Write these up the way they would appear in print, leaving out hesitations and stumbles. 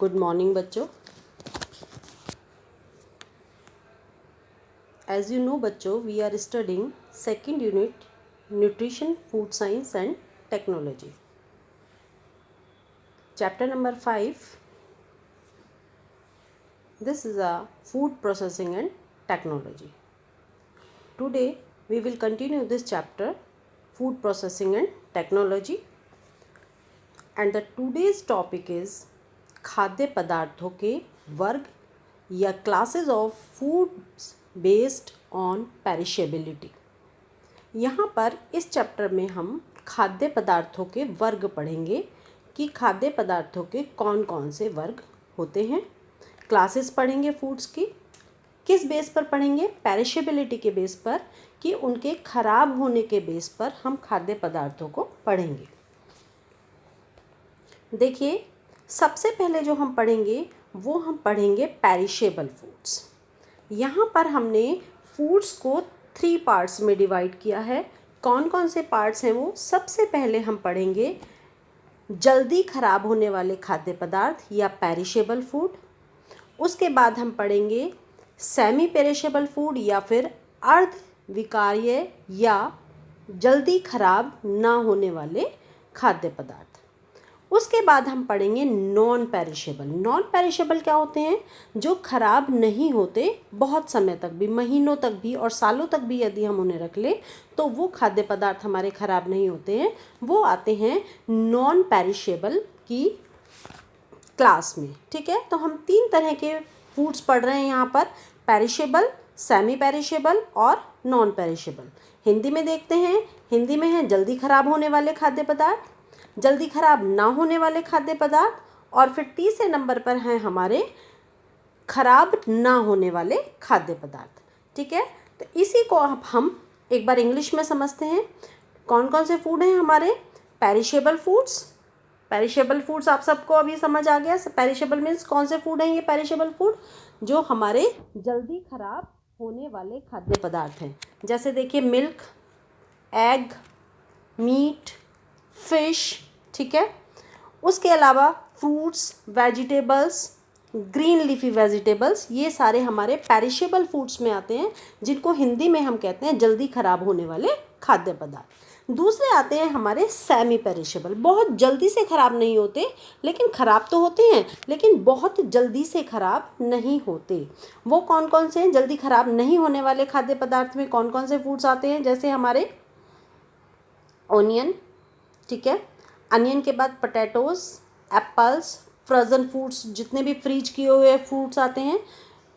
Good morning बच्चों। As you know बच्चों, we are studying second unit nutrition, food science and technology, chapter number 5. This is a food processing and technology. Today we will continue this chapter, food processing and technology, and the today's topic is खाद्य पदार्थों के वर्ग या classes of foods based on perishability. यहाँ पर इस chapter में हम खाद्य पदार्थों के वर्ग पढ़ेंगे कि खाद्य पदार्थों के कौन कौन से वर्ग होते हैं। क्लासेस पढ़ेंगे फूड्स की, किस बेस पर पढ़ेंगे? पेरिशेबिलिटी के बेस पर, कि उनके खराब होने के बेस पर हम खाद्य पदार्थों को पढ़ेंगे। देखिए, सबसे पहले जो हम पढ़ेंगे वो हम पढ़ेंगे पेरिशेबल फूड्स। यहाँ पर हमने फूड्स को 3 पार्ट्स में डिवाइड किया है। कौन कौन से पार्ट्स हैं वो? सबसे पहले हम पढ़ेंगे जल्दी खराब होने वाले खाद्य पदार्थ या पेरिशेबल फूड। उसके बाद हम पढ़ेंगे सेमी पेरिशेबल फूड या फिर अर्ध विकार्य या जल्दी खराब ना होने वाले खाद्य पदार्थ। उसके बाद हम पढ़ेंगे नॉन पेरिशेबल। नॉन पेरिशेबल क्या होते हैं? जो खराब नहीं होते, बहुत समय तक भी, महीनों तक भी और सालों तक भी यदि हम उन्हें रख लें तो वो खाद्य पदार्थ हमारे खराब नहीं होते हैं, वो आते हैं नॉन पेरिशेबल की क्लास में। ठीक है, तो हम 3 तरह के फूड्स पढ़ रहे हैं यहाँ पर, पेरिशेबल, सेमी पेरिशेबल और नॉन पेरिशेबल। हिंदी में देखते हैं, हिंदी में है जल्दी खराब होने वाले खाद्य पदार्थ, जल्दी खराब ना होने वाले खाद्य पदार्थ, और फिर तीसरे नंबर पर हैं हमारे खराब ना होने वाले खाद्य पदार्थ। ठीक है, तो इसी को अब हम एक बार इंग्लिश में समझते हैं। कौन कौन से फूड हैं हमारे? Perishable foods. पेरिशेबल फूड्स आप सबको अभी समझ आ गया। पेरिशेबल मीन्स कौन से फूड हैं ये पेरिशेबल फूड? जो हमारे जल्दी खराब होने वाले खाद्य पदार्थ हैं। जैसे देखिए, मिल्क, एग, मीट, फिश। ठीक है, उसके अलावा fruits, vegetables, green leafy vegetables, ये सारे हमारे पेरिशेबल फूड्स में आते हैं, जिनको हिंदी में हम कहते हैं जल्दी खराब होने वाले खाद्य पदार्थ। दूसरे आते हैं हमारे सेमी पेरिशेबल। बहुत जल्दी से ख़राब नहीं होते, लेकिन ख़राब तो होते हैं, लेकिन बहुत जल्दी से ख़राब नहीं होते। वो कौन कौन से हैं? जल्दी ख़राब नहीं होने वाले खाद्य पदार्थ में कौन कौन से फूड्स आते हैं? जैसे हमारे ऑनियन, ठीक है, अनियन के बाद पोटैटोज़, एप्पल्स, फ्रोज़न फूड्स, जितने भी फ्रीज किए हुए फ्रूट्स आते हैं,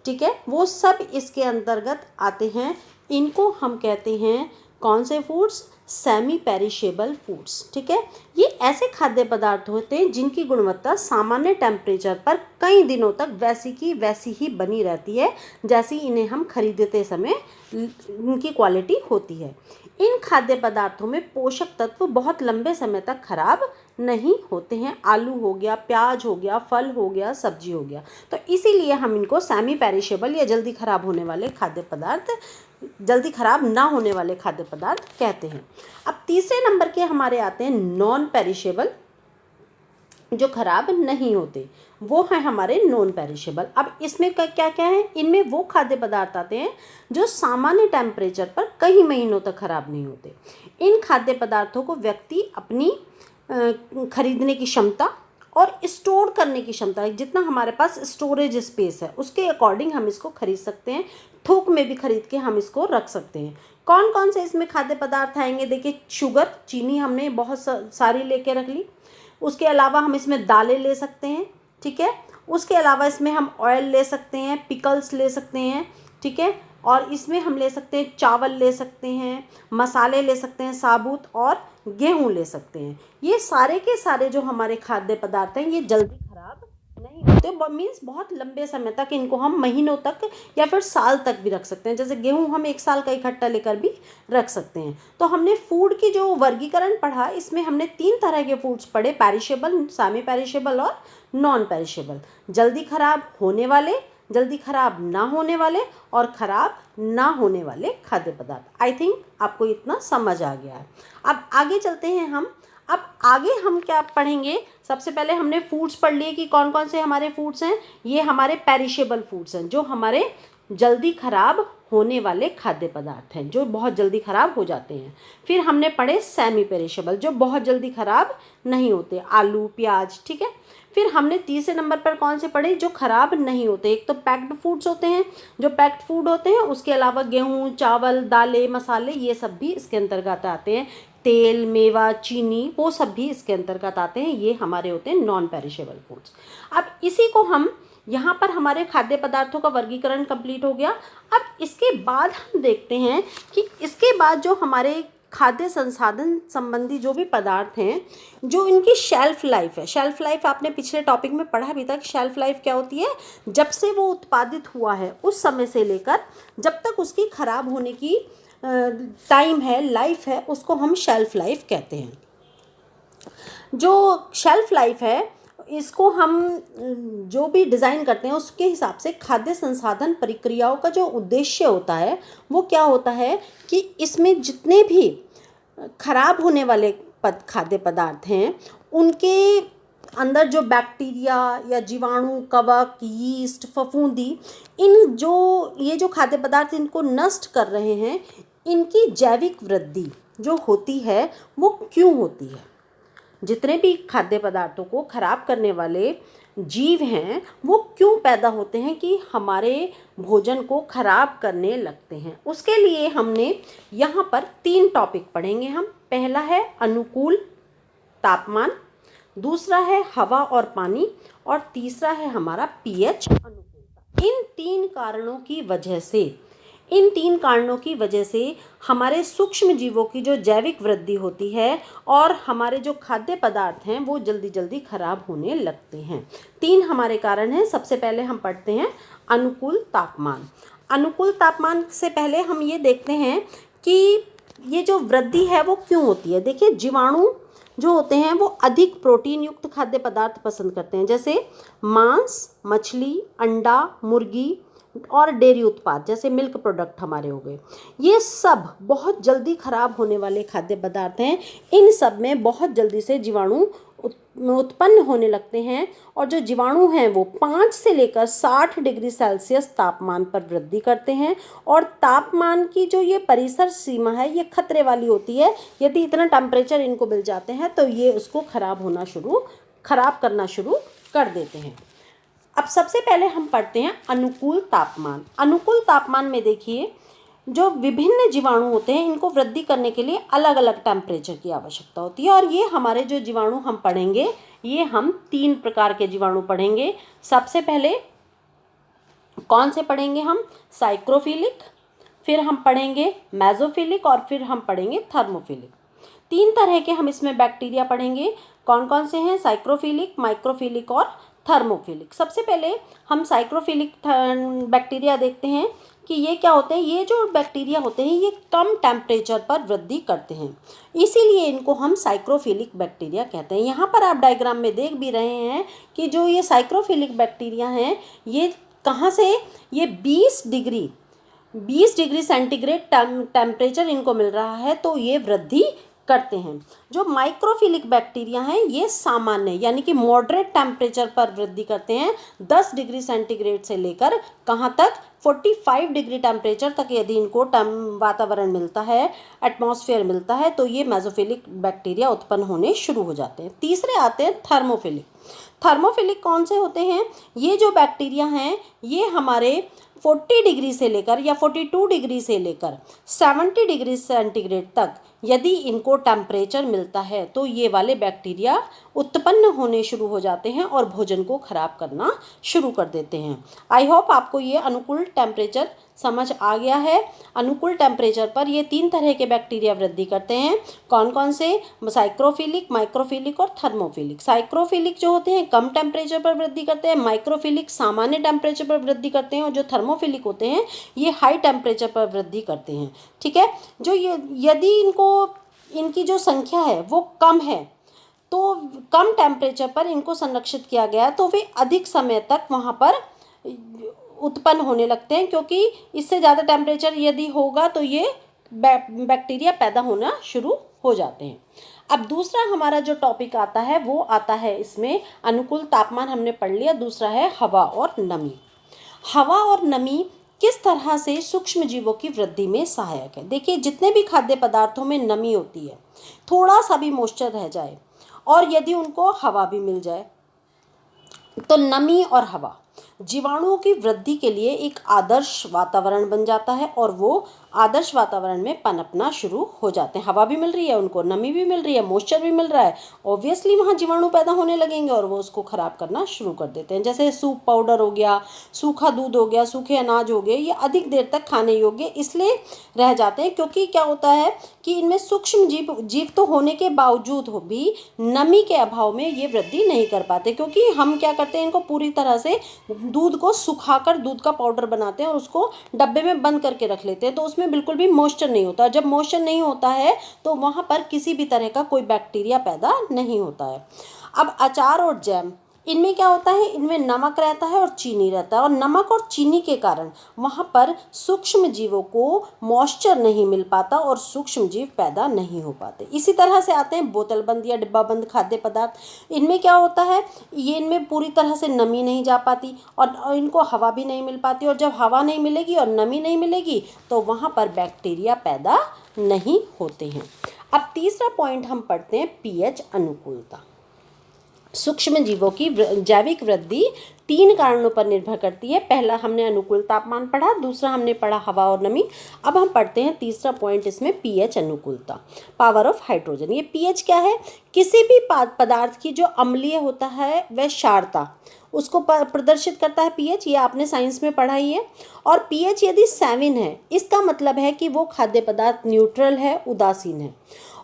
ठीक है, वो सब इसके अंतर्गत आते हैं। इनको हम कहते हैं कौन से फूड्स? Semi perishable foods. ठीक है, ये ऐसे खाद्य पदार्थ होते हैं जिनकी गुणवत्ता सामान्य टेम्परेचर पर कई दिनों तक वैसी की वैसी ही बनी रहती है, जैसी इन्हें हम खरीदते समय इनकी क्वालिटी होती है। इन खाद्य पदार्थों में पोषक तत्व बहुत लंबे समय तक खराब नहीं होते हैं। आलू हो गया, प्याज हो गया, फल हो गया, सब्जी हो गया, तो इसीलिए हम इनको सेमी पेरिशेबल या जल्दी खराब होने वाले खाद्य पदार्थ, जल्दी खराब ना होने वाले खाद्य पदार्थ कहते हैं। अब तीसरे नंबर के हमारे आते हैं नॉन पेरिशेबल, जो खराब नहीं होते, वो है हमारे नॉन पेरिशेबल। अब इसमें क्या क्या है? इनमें वो खाद्य पदार्थ आते हैं जो सामान्य टेम्परेचर पर कई महीनों तक खराब नहीं होते। इन खाद्य पदार्थों को व्यक्ति अपनी खरीदने की क्षमता और स्टोर करने की क्षमता, जितना हमारे पास स्टोरेज स्पेस है उसके अकॉर्डिंग हम इसको खरीद सकते हैं। थोक में भी खरीद के हम इसको रख सकते हैं। कौन कौन से इसमें खाद्य पदार्थ आएंगे? देखिए, शुगर, चीनी हमने बहुत सारी लेके रख ली। उसके अलावा हम इसमें दालें ले सकते हैं। ठीक है, उसके अलावा इसमें हम ऑयल ले सकते हैं, पिकल्स ले सकते हैं। ठीक है, और इसमें हम ले सकते हैं चावल ले सकते हैं, मसाले ले सकते हैं साबुत, और गेहूँ ले सकते हैं। ये सारे के सारे जो हमारे खाद्य पदार्थ हैं ये जल्दी खराब नहीं होते। मीन्स बहुत लंबे समय तक इनको हम महीनों तक या फिर साल तक भी रख सकते हैं। जैसे गेहूँ हम 1 साल का इकट्ठा लेकर भी रख सकते हैं। तो हमने फूड की जो वर्गीकरण पढ़ा, इसमें हमने 3 तरह के फूड्स पढ़े, पेरिशेबल, सेमी पेरिशेबल और नॉन पेरिशेबल। जल्दी खराब होने वाले, जल्दी खराब ना होने वाले और ख़राब ना होने वाले खाद्य पदार्थ। आई थिंक आपको इतना समझ आ गया है। अब आगे चलते हैं हम अब आगे हम क्या पढ़ेंगे, सबसे पहले हमने फूड्स पढ़ लिए कि कौन कौन से हमारे फूड्स हैं। ये हमारे पेरिशेबल फूड्स हैं, जो हमारे जल्दी ख़राब होने वाले खाद्य पदार्थ हैं, जो बहुत जल्दी ख़राब हो जाते हैं। फिर हमने पढ़े सेमी पेरिशेबल, जो बहुत जल्दी ख़राब नहीं होते, आलू, प्याज, ठीक है। फिर हमने तीसरे नंबर पर कौन से पढ़े, जो ख़राब नहीं होते। एक तो पैक्ड फूड्स होते हैं, जो पैक्ड फूड होते हैं, उसके अलावा गेहूँ, चावल, दालें, मसाले, ये सब भी इसके अंतर्गत आते हैं। तेल, मेवा, चीनी, वो सब भी इसके अंतर्गत आते हैं। ये हमारे होते हैं नॉन पेरिशेबल फूड्स। अब इसी को हम यहाँ पर हमारे खाद्य पदार्थों का वर्गीकरण कंप्लीट हो गया। अब इसके बाद हम देखते हैं कि इसके बाद जो हमारे खाद्य संसाधन संबंधी जो भी पदार्थ हैं, जो इनकी शेल्फ लाइफ है। शेल्फ लाइफ आपने पिछले टॉपिक में पढ़ा अभी तक। शेल्फ लाइफ क्या होती है, जब से वो उत्पादित हुआ है उस समय से लेकर जब तक उसकी ख़राब होने की टाइम है, लाइफ है, उसको हम शेल्फ लाइफ कहते हैं। जो शेल्फ लाइफ है, इसको हम जो भी डिज़ाइन करते हैं उसके हिसाब से खाद्य संसाधन प्रक्रियाओं का जो उद्देश्य होता है वो क्या होता है कि इसमें जितने भी खराब होने वाले खाद्य पदार्थ हैं उनके अंदर जो बैक्टीरिया या जीवाणु, कवक, यीस्ट, फफूंदी, ये जो खाद्य पदार्थ इनको नष्ट कर रहे हैं, इनकी जैविक वृद्धि जो होती है वो क्यों होती है। जितने भी खाद्य पदार्थों को खराब करने वाले जीव हैं वो क्यों पैदा होते हैं कि हमारे भोजन को खराब करने लगते हैं। उसके लिए हमने यहाँ पर 3 टॉपिक पढ़ेंगे हम। पहला है अनुकूल तापमान, दूसरा है हवा और पानी, और तीसरा है हमारा पीएच अनुकूलता। इन तीन कारणों की वजह से हमारे सूक्ष्म जीवों की जो जैविक वृद्धि होती है और हमारे जो खाद्य पदार्थ हैं वो जल्दी जल्दी खराब होने लगते हैं। 3 हमारे कारण हैं। सबसे पहले हम पढ़ते हैं अनुकूल तापमान। अनुकूल तापमान से पहले हम ये देखते हैं कि ये जो वृद्धि है वो क्यों होती है। देखिए, जीवाणु जो होते हैं वो अधिक प्रोटीन युक्त खाद्य पदार्थ पसंद करते हैं, जैसे मांस, मछली, अंडा, मुर्गी और डेयरी उत्पाद, जैसे मिल्क प्रोडक्ट हमारे हो गए। ये सब बहुत जल्दी खराब होने वाले खाद्य पदार्थ हैं। इन सब में बहुत जल्दी से जीवाणु उत्पन्न होने लगते हैं, और जो जीवाणु हैं वो 5 से लेकर 60 डिग्री सेल्सियस तापमान पर वृद्धि करते हैं। और तापमान की जो ये परिसर सीमा है ये खतरे वाली होती है। यदि इतना टेम्परेचर इनको मिल जाते हैं तो ये उसको खराब करना शुरू कर देते हैं। अब सबसे पहले हम पढ़ते हैं अनुकूल तापमान। अनुकूल तापमान में देखिए, जो विभिन्न जीवाणु होते हैं इनको वृद्धि करने के लिए अलग अलग टेम्परेचर की आवश्यकता होती है। और ये हमारे जो जीवाणु हम पढ़ेंगे, ये हम 3 प्रकार के जीवाणु पढ़ेंगे। सबसे पहले कौन से पढ़ेंगे हम, साइक्रोफिलिक, फिर हम पढ़ेंगे मेसोफिलिक, और फिर हम पढ़ेंगे थर्मोफिलिक। 3 तरह के हम इसमें बैक्टीरिया पढ़ेंगे। कौन कौन से हैं, साइक्रोफिलिक, माइक्रोफिलिक और थर्मोफिलिक। सबसे पहले हम साइक्रोफिलिक बैक्टीरिया देखते हैं कि ये क्या होते हैं। ये जो बैक्टीरिया होते हैं ये कम टेम्परेचर पर वृद्धि करते हैं, इसीलिए इनको हम साइक्रोफिलिक बैक्टीरिया कहते हैं। यहाँ पर आप डायग्राम में देख भी रहे हैं कि जो ये साइक्रोफिलिक बैक्टीरिया हैं ये कहाँ से, ये 20 डिग्री सेंटीग्रेड टेम्परेचर इनको मिल रहा है तो ये वृद्धि करते हैं। जो माइक्रोफिलिक बैक्टीरिया हैं ये सामान्य यानी कि मॉडरेट टेम्परेचर पर वृद्धि करते हैं। 10 डिग्री सेंटीग्रेड से लेकर कहाँ तक, 45 डिग्री टेम्परेचर तक यदि इनको वातावरण मिलता है, एटमॉस्फेयर मिलता है, तो ये मेसोफिलिक बैक्टीरिया उत्पन्न होने शुरू हो जाते हैं। तीसरे आते हैं थर्मोफिलिक। थर्मोफिलिक कौन से होते हैं, ये जो बैक्टीरिया हैं ये हमारे 40 डिग्री से लेकर या 42 डिग्री से लेकर 70 डिग्री सेंटीग्रेड तक यदि इनको टेम्परेचर मिलता है तो ये वाले बैक्टीरिया उत्पन्न होने शुरू हो जाते हैं और भोजन को खराब करना शुरू कर देते हैं। आई होप आपको ये अनुकूल टेम्परेचर समझ आ गया है। अनुकूल टेम्परेचर पर ये 3 तरह के बैक्टीरिया वृद्धि करते हैं। कौन कौन से, साइक्रोफिलिक, माइक्रोफिलिक और थर्मोफिलिक। साइक्रोफिलिक जो होते हैं कम टेम्परेचर पर वृद्धि करते हैं, माइक्रोफिलिक सामान्य टेम्परेचर पर वृद्धि करते हैं, और जो थर्मोफिलिक होते हैं ये हाई टेम्परेचर पर वृद्धि करते हैं। ठीक है, जो यदि इनकी जो संख्या है वो कम है तो कम टेम्परेचर पर इनको संरक्षित किया गया तो वे अधिक समय तक वहाँ पर उत्पन्न होने लगते हैं, क्योंकि इससे ज़्यादा टेम्परेचर यदि होगा तो ये बैक्टीरिया पैदा होना शुरू हो जाते हैं। अब दूसरा हमारा जो टॉपिक आता है वो आता है इसमें, अनुकूल तापमान हमने पढ़ लिया, दूसरा है हवा और नमी। हवा और नमी किस तरह से सूक्ष्म जीवों की वृद्धि में सहायक है। देखिए, जितने भी खाद्य पदार्थों में नमी होती है, थोड़ा सा भी मॉइस्चर रह जाए और यदि उनको हवा भी मिल जाए तो नमी और हवा जीवाणुओं की वृद्धि के लिए एक आदर्श वातावरण बन जाता है और वो आदर्श वातावरण में पनपना शुरू हो जाते हैं। हवा भी मिल रही है उनको, नमी भी मिल रही है, मॉइस्चर भी मिल रहा है, ऑब्वियसली वहाँ जीवाणु पैदा होने लगेंगे और वो उसको ख़राब करना शुरू कर देते हैं। जैसे सूप पाउडर हो गया, सूखा दूध हो गया, सूखे अनाज हो गए, ये अधिक देर तक खाने योग्य इसलिए रह जाते हैं क्योंकि क्या होता है कि इनमें सूक्ष्म जीव तो होने के बावजूद हो भी नमी के अभाव में ये वृद्धि नहीं कर पाते, क्योंकि हम क्या करते हैं, इनको पूरी तरह से दूध को सुखाकर दूध का पाउडर बनाते हैं और उसको डब्बे में बंद करके रख लेते हैं, तो उसमें बिल्कुल भी मॉइस्चर नहीं होता। जब मॉइस्चर नहीं होता है तो वहाँ पर किसी भी तरह का कोई बैक्टीरिया पैदा नहीं होता है। अब अचार और जैम, इनमें क्या होता है, इनमें नमक रहता है और चीनी रहता है और नमक और चीनी के कारण वहाँ पर सूक्ष्म जीवों को मॉइस्चर नहीं मिल पाता और सूक्ष्म जीव पैदा नहीं हो पाते। इसी तरह से आते हैं बोतल बंद या डिब्बा बंद खाद्य पदार्थ। इनमें क्या होता है, ये इनमें पूरी तरह से नमी नहीं जा पाती और इनको हवा भी नहीं मिल पाती, और जब हवा नहीं मिलेगी और नमी नहीं मिलेगी तो वहाँ पर बैक्टीरिया पैदा नहीं होते हैं। अब तीसरा पॉइंट हम पढ़ते हैं, पीएच अनुकूलता। सूक्ष्म जीवों की जैविक वृद्धि 3 कारणों पर निर्भर करती है। पहला हमने अनुकूल तापमान पढ़ा, दूसरा हमने पढ़ा हवा और नमी। अब हम पढ़ते हैं तीसरा पॉइंट इसमें, पीएच अनुकूलता, पावर ऑफ हाइड्रोजन। ये पीएच क्या है, किसी भी पदार्थ की जो अम्लीय होता है वह क्षारता उसको प्रदर्शित करता है पीएच, ये आपने साइंस में पढ़ा ही है। और पीएच यदि 7 है, इसका मतलब है कि वो खाद्य पदार्थ न्यूट्रल है, उदासीन है।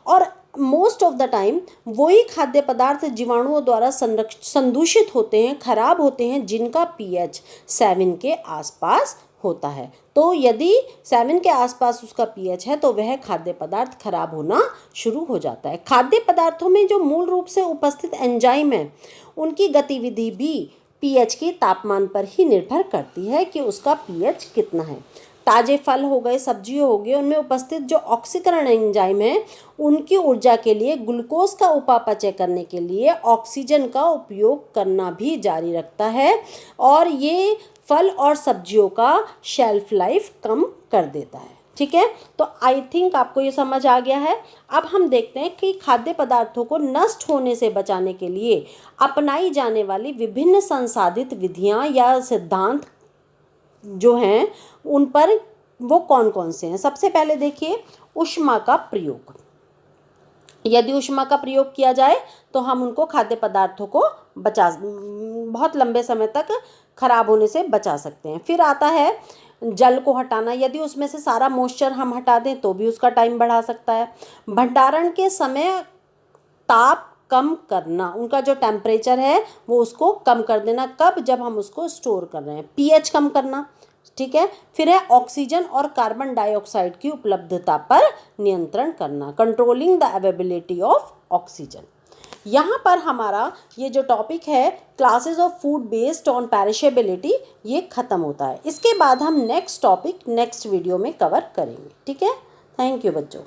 और मोस्ट ऑफ द टाइम वही खाद्य पदार्थ जीवाणुओं द्वारा संदूषित होते हैं, खराब होते हैं, जिनका पीएच 7 के आसपास होता है। तो यदि 7 के आसपास उसका पीएच है तो वह खाद्य पदार्थ खराब होना शुरू हो जाता है। खाद्य पदार्थों में जो मूल रूप से उपस्थित एंजाइम है, उनकी गतिविधि भी पीएच के तापमान पर ही निर्भर करती है कि उसका पीएच कितना है। ताजे फल हो गए, सब्जियों हो गए, उनमें उपस्थित जो ऑक्सीकरण एंजाइम है, उनकी ऊर्जा के लिए ग्लूकोज का उपापचय करने के लिए ऑक्सीजन का उपयोग करना भी जारी रखता है और ये फल और सब्जियों का शेल्फ लाइफ कम कर देता है। ठीक है, तो आई थिंक आपको ये समझ आ गया है। अब हम देखते हैं कि खाद्य पदार्थों को नष्ट होने से बचाने के लिए अपनाई जाने वाली विभिन्न संसाधित विधियां या सिद्धांत जो हैं उन पर वो कौन कौन से हैं। सबसे पहले देखिए, ऊष्मा का प्रयोग। यदि ऊष्मा का प्रयोग किया जाए तो हम उनको खाद्य पदार्थों को बहुत लंबे समय तक खराब होने से बचा सकते हैं। फिर आता है जल को हटाना, यदि उसमें से सारा मॉइस्चर हम हटा दें तो भी उसका टाइम बढ़ा सकता है। भंडारण के समय ताप कम करना, उनका जो टेम्परेचर है वो उसको कम कर देना, कब, जब हम उसको स्टोर कर रहे हैं। पीएच कम करना, ठीक है। फिर है ऑक्सीजन और कार्बन डाइऑक्साइड की उपलब्धता पर नियंत्रण करना, controlling the availability of oxygen. यहाँ पर हमारा ये जो टॉपिक है classes of food based on perishability, ये ख़त्म होता है। इसके बाद हम नेक्स्ट टॉपिक नेक्स्ट वीडियो में कवर करेंगे। ठीक है, थैंक यू बच्चों।